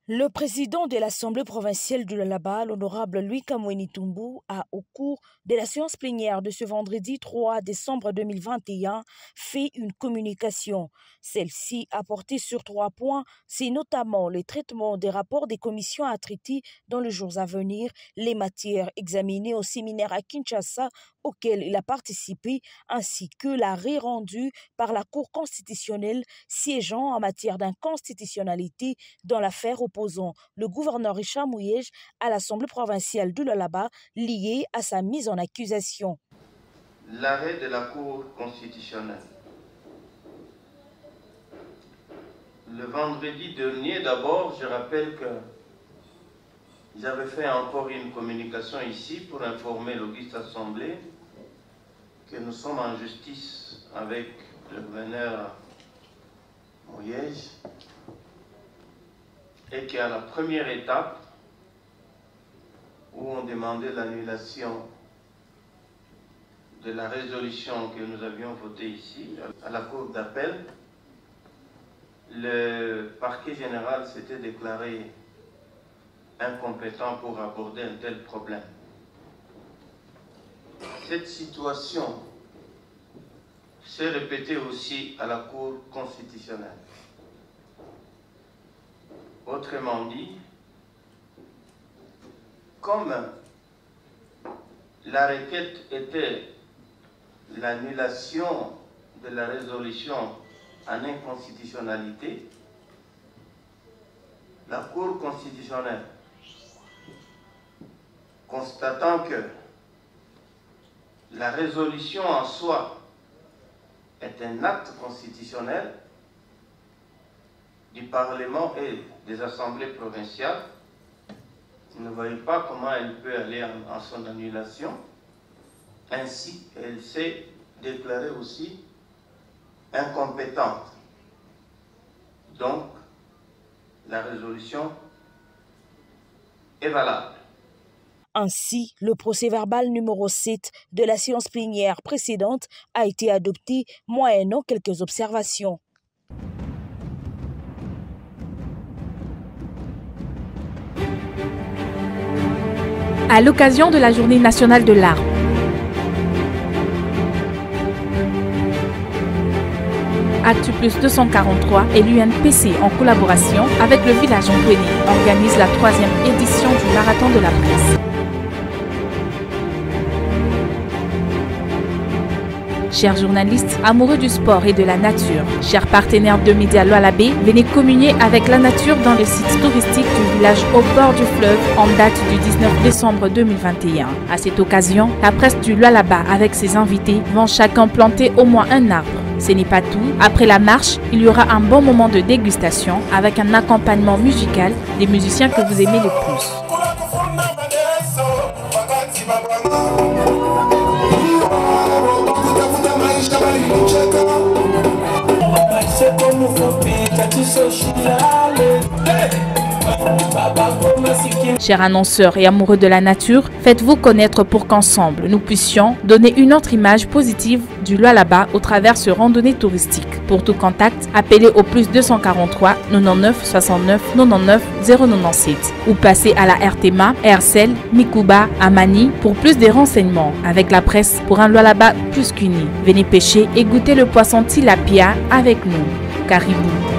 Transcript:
Le président de l'Assemblée provinciale du Lualaba, l'honorable Louis Kamweni Tumbu, a, au cours de la séance plénière de ce vendredi 3 décembre 2021, fait une communication. Celle-ci a porté sur 3 points, c'est notamment le traitement des rapports des commissions à traiter dans les jours à venir, les matières examinées au séminaire à Kinshasa auquel il a participé, ainsi que l'arrêt rendu par la Cour constitutionnelle siégeant en matière d'inconstitutionnalité dans l'affaire opposant le gouverneur Richard Mouyej à l'Assemblée provinciale du Lualaba liée à sa mise en accusation. L'arrêt de la Cour constitutionnelle. Le vendredi dernier, d'abord, je rappelle que j'avais fait encore une communication ici pour informer l'Auguste Assemblée que nous sommes en justice avec le gouverneur Mouyej et qu'à la première étape où on demandait l'annulation de la résolution que nous avions votée ici à la Cour d'appel, le parquet général s'était déclaré incompétent pour aborder un tel problème. Cette situation s'est répétée aussi à la Cour constitutionnelle. Autrement dit, comme la requête était l'annulation de la résolution en inconstitutionnalité, la Cour constitutionnelle, constatant que la résolution en soi est un acte constitutionnel du Parlement et des assemblées provinciales, ne voyait pas comment elle peut aller en son annulation. Ainsi, elle s'est déclarée aussi incompétente. Donc, la résolution est valable. Ainsi, le procès-verbal numéro 7 de la séance plénière précédente a été adopté moyennant quelques observations. À l'occasion de la Journée nationale de l'arbre, Actu Plus 243 et l'UNPC en collaboration avec le village Ngweni organise la 3e édition du Marathon de la presse. Chers journalistes, amoureux du sport et de la nature, chers partenaires de Média Lualabé, venez communier avec la nature dans le site touristique du village au bord du fleuve en date du 19 décembre 2021. À cette occasion, la presse du Lualaba avec ses invités vont chacun planter au moins un arbre. Ce n'est pas tout. Après la marche, il y aura un bon moment de dégustation avec un accompagnement musical des musiciens que vous aimez le plus. Chers annonceurs et amoureux de la nature, faites-vous connaître pour qu'ensemble, nous puissions donner une autre image positive du Lualaba au travers ce randonnée touristique. Pour tout contact, appelez au plus 243 99 69 99 097 ou passez à la RTMA, RCL, Mikuba, Amani pour plus de renseignements. Avec la presse pour un Lualaba plus qu'uni. Venez pêcher et goûter le poisson tilapia avec nous. Caribou.